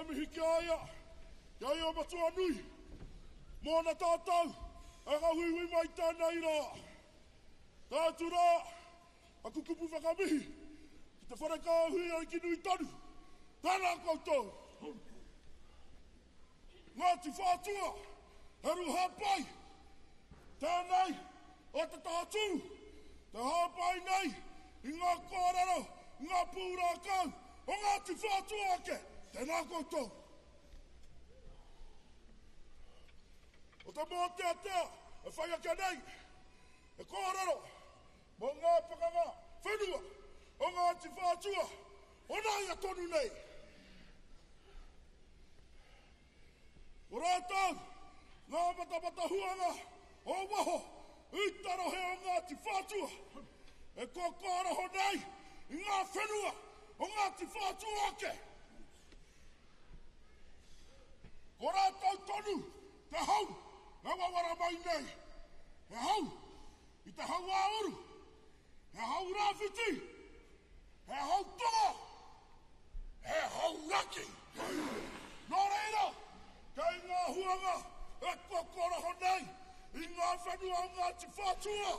mihi ki aia, ia ia matua nui. Mōna tātou, a ka hui mai tānei rā. Tātu rā, a kukupu whakamihi, ki te wharekā hui ai ki nui tanu. Tāna koutou. Ngāti whātua, heru hapai. Tānei, o te tātū, te hapai nei, i ngā kōrero, ngā pūrākau, o ngāti whātua ake, tēnā koutou. O te mō tea, e whai ake nei, e kōrero, tonu nei. O rātau, ngā matapata huanga, o waho, I taro he o Ngāti Whātua. E kōkora ho nei, I ngā whenua, o Ngāti Whātua ake. Ko rātau tonu, te hau, e wawara mai nei. He hau, I te hau āuru. He hau rāwhiti. He hau tonga. He hau raki. Nō reira, kei ngā huanga, e kokora ho nei, I ngā whenua o Ngāti Whātua.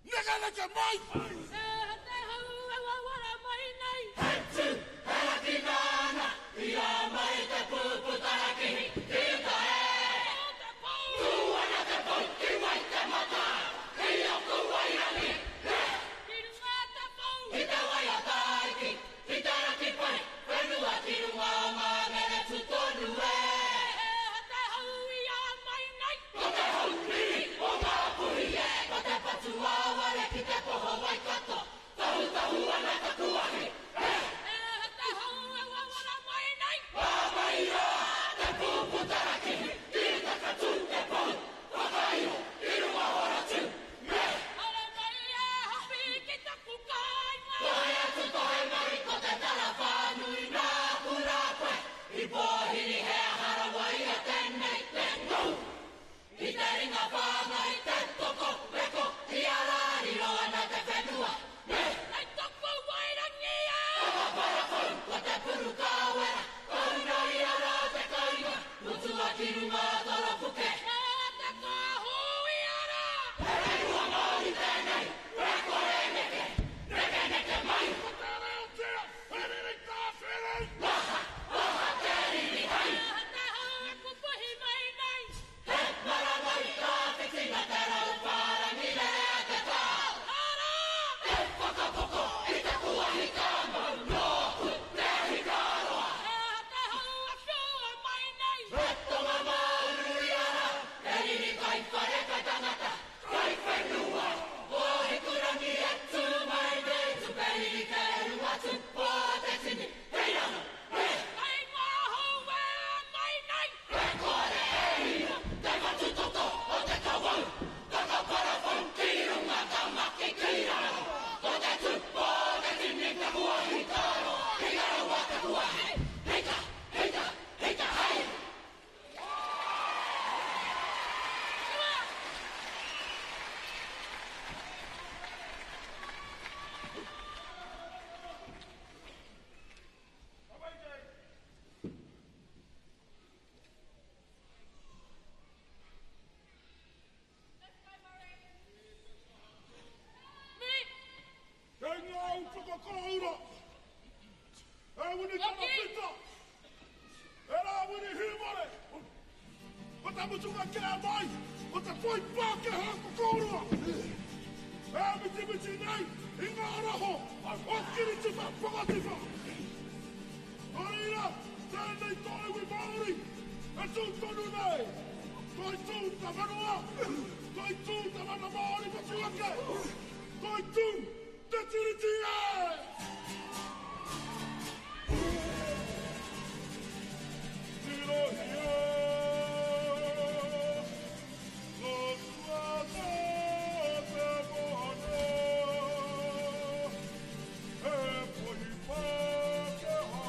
Neka mai! Te hau e wawara mai nei. Hetu, he raki nāna, I a mai te pūputaraki, I ta e. Tūana te pau, I wai te mata, I oku wairangi. Tirunga te pau. I te wai a taiki, I te raki pai, whenua tirunga o ngā mene tutonu e. Te hau I a mai nei. Ko te hau piri o ngā puri e, ko te patu aware ki te poho waikato, tahu ana ka kuahi. Te hau e wawara mai nei. Wawaira, te pūputaraki, I te katu te pau, whakairo, I runga horatu. Ara mai e hapi ki te kukainga. Kohe atu kohe mari ko te tala whānui nā kura koe, I pōhiri he harawa I a tēnei te ngau. I te ringa whāngai te toko reko, I a rāriro ana te whenua. Nei toko wairangi e. Ka parakau ko te puru kāwera, kauna I a rā te kainga, mutua ki runga toro puke. Te kāhui ara. Rua mauri tēnei, reko reneke, rekeneke mai. Ko te reo tia, e riri tā whenei. Oha te riri hai, Te hau e kupuhi mai nei. he marangai ka whitinga te rau whārangi lea te tā. Ara. Te whakapoko I te kuahi ka mau nōku te hikaroa. Te hau e whiua mai nei. He tonga mauru I ara, e riri kai whare kai tangata, kai whenua. O he kurangi e tū mai nei, tu periri te rua tu pō te tini. Hei ana, Ai ngā hau e mai nei. he kore e ina, te matu toto o te kawau. Kakapara whau ki runga ka maki ki rana. O te tu pō te tini te kuahi karo, ki ngarawa te kuahi. Heita, heita, heita hei. Kei ngā upaka koura. E wini tana pita. E rā wini himare. O te mutunga kia mai. O te poi pāke hako koura. E miti nei. I ngā raho. O kiri tifa, pangatifa. O rira, tēnei toi wi Māori. E tū tonu nei. Toi tū ta whanua. Toi tū ta wana Māori matuake. Toi tū te tiritia. Tiro hia. No tuata te moana. E pohi pāke ha.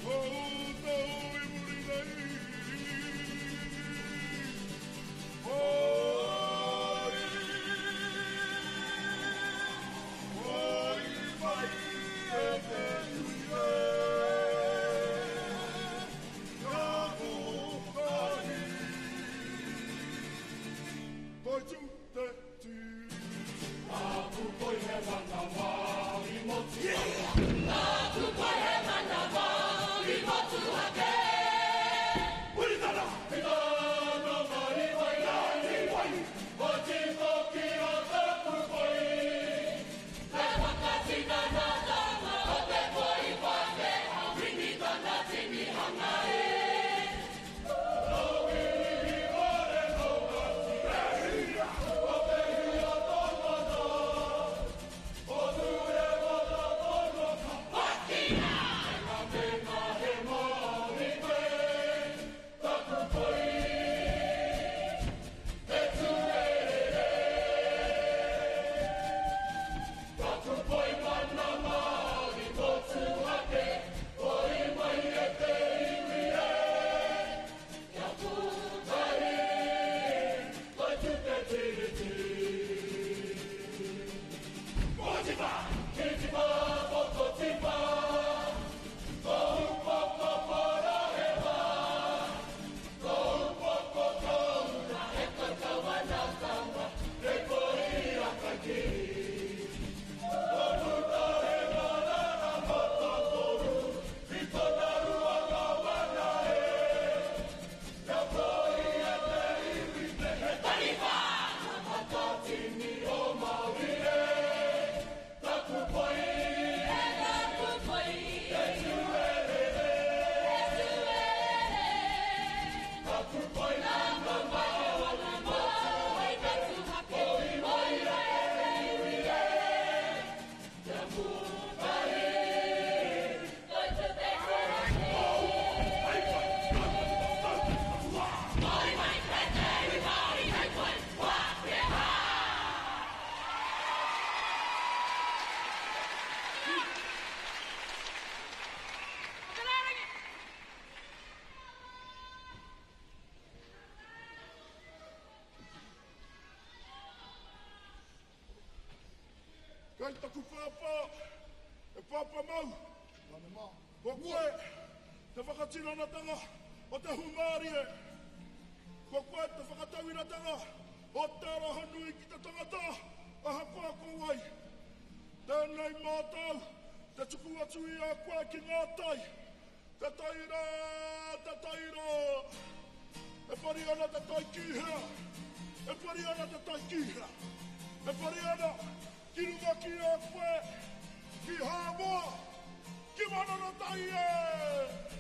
O tau I muri nei. Oi. kai taku papa, e papa mau. Mana mā. Ko koe, te whakatinanatanga o te humarie. Ko koe, te whakatawinatanga o te arahanui ki te tangata a hakoa ko wai. Tēnei mātau, te tuku atu i a koe ki ngā tai. Te taira, te taira. E pari ana te tai kihea. E pari ana te tai kihea. E pari ana ki runga ki a koe, ki hāmoa, ki manana tai e.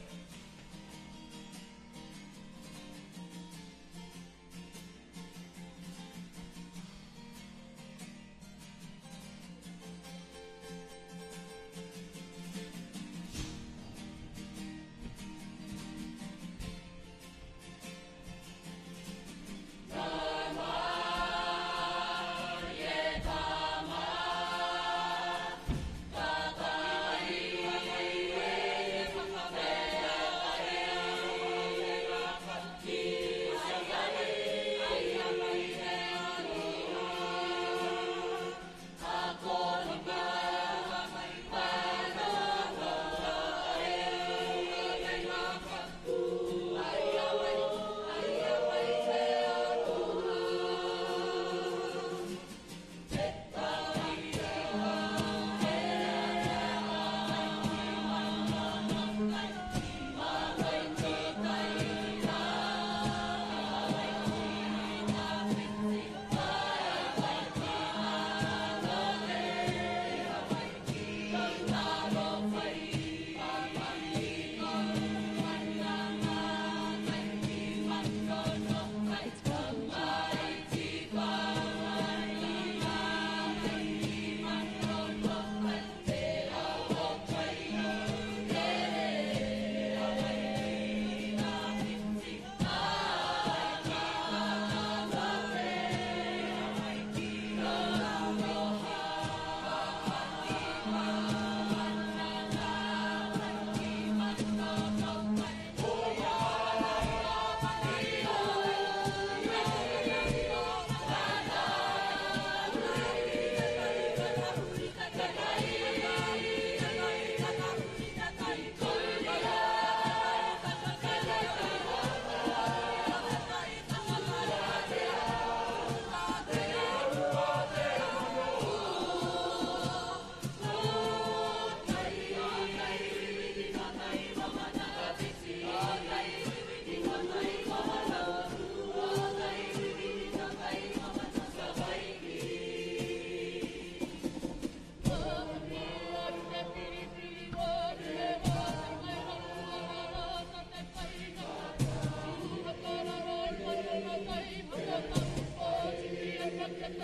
Get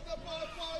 the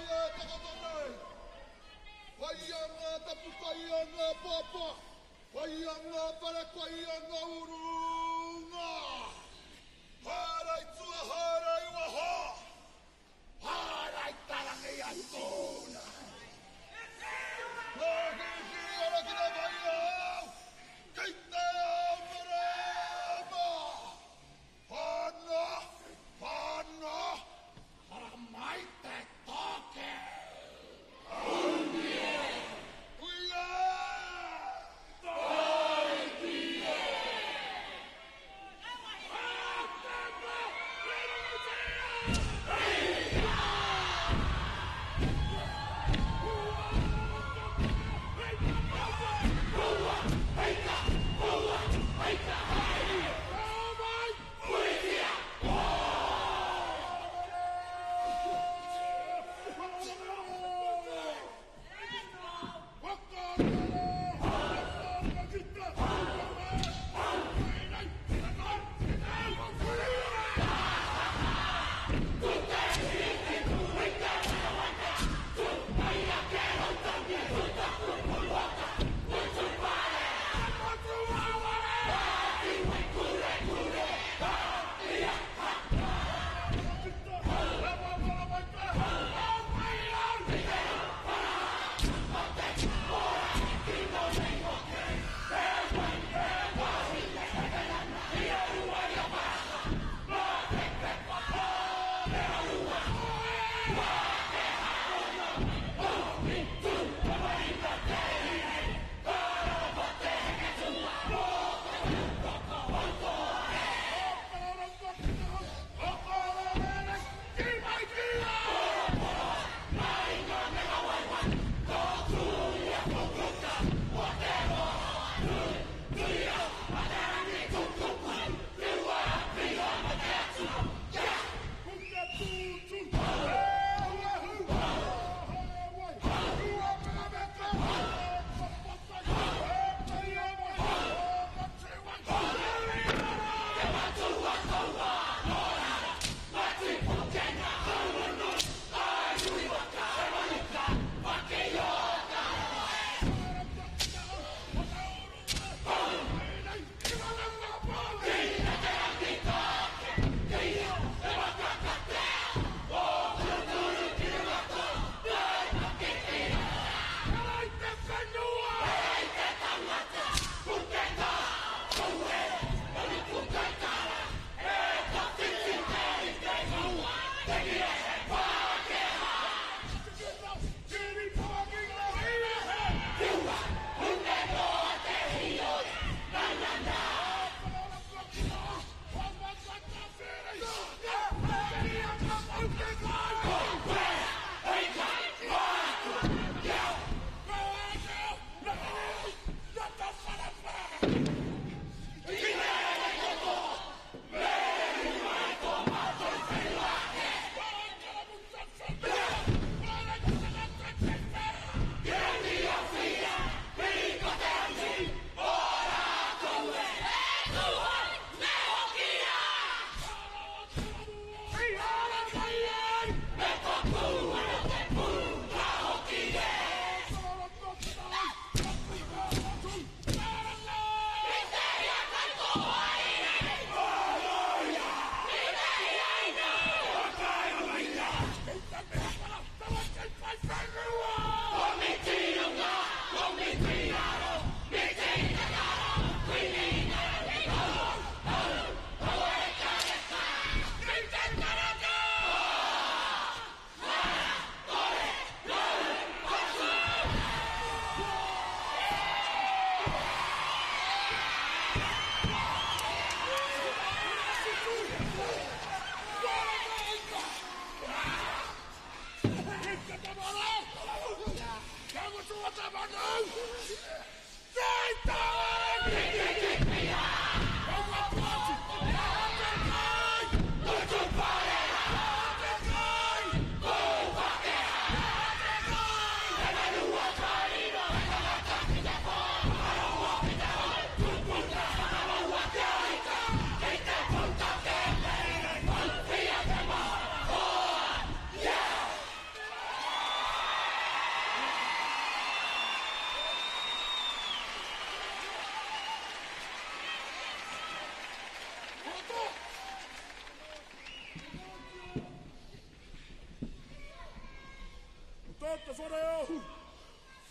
te whare ahu,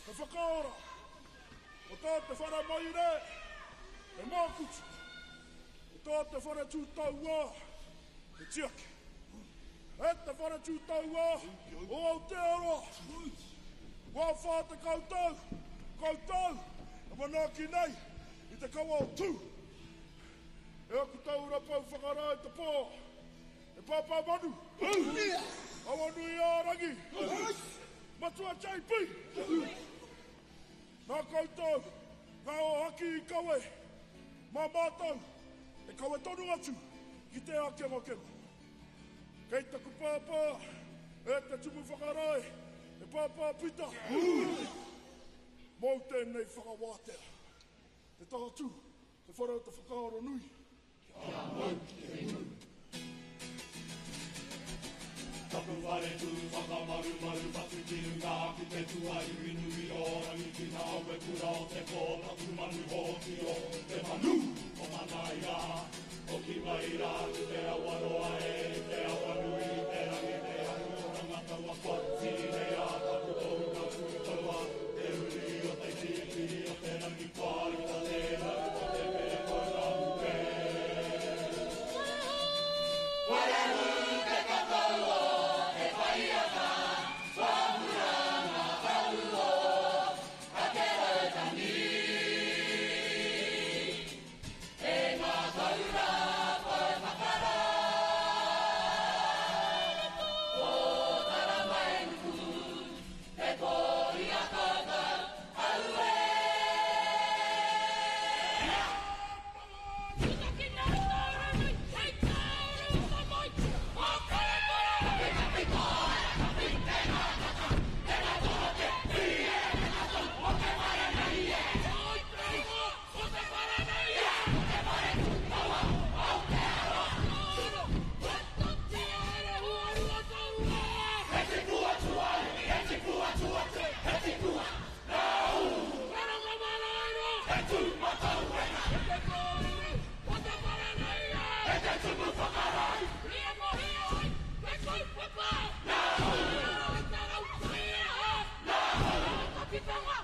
te whakaora, o tā te whare maire, e mākutu, o tā te whare tūtau wā, e tiake. E te whare tūtau wā, o Aotearoa, wā whā te koutou, e manaki nei, i te kaua o tū. E aku tau rapau whakara e te pō, e pāpā manu, awa nui ārangi, matua JP. Nā koutou, ngā o haki I kawe, mā mātou, e kawe tonu atu, ki te a kengo. Kei taku pāpā, e te tumu whakarai, e pāpā pita. Mō te tēnei whakawātea. Te tātū, te wharau te whakaaro nui. Kia mau ki te nui. Tapu whare tu whakamaru maru patu ki runga ki te tua iwi nui o rangi ki nā ue kura o te kō tapu manu hōki o te manu o manaia. O ki maira ki te awaroa e te awanui te rangi te anu o rangata wa kwati nei a tapu tau ka kutaua te uri o te tiki o te rangi kwari ta te rau o te me koe ngā uke. Warehu te kakau o te whaiaka whamuranga hau o a te rautani. E ngā taura koe whakara o tara mai nuku te kori a kakau hau e. Come on,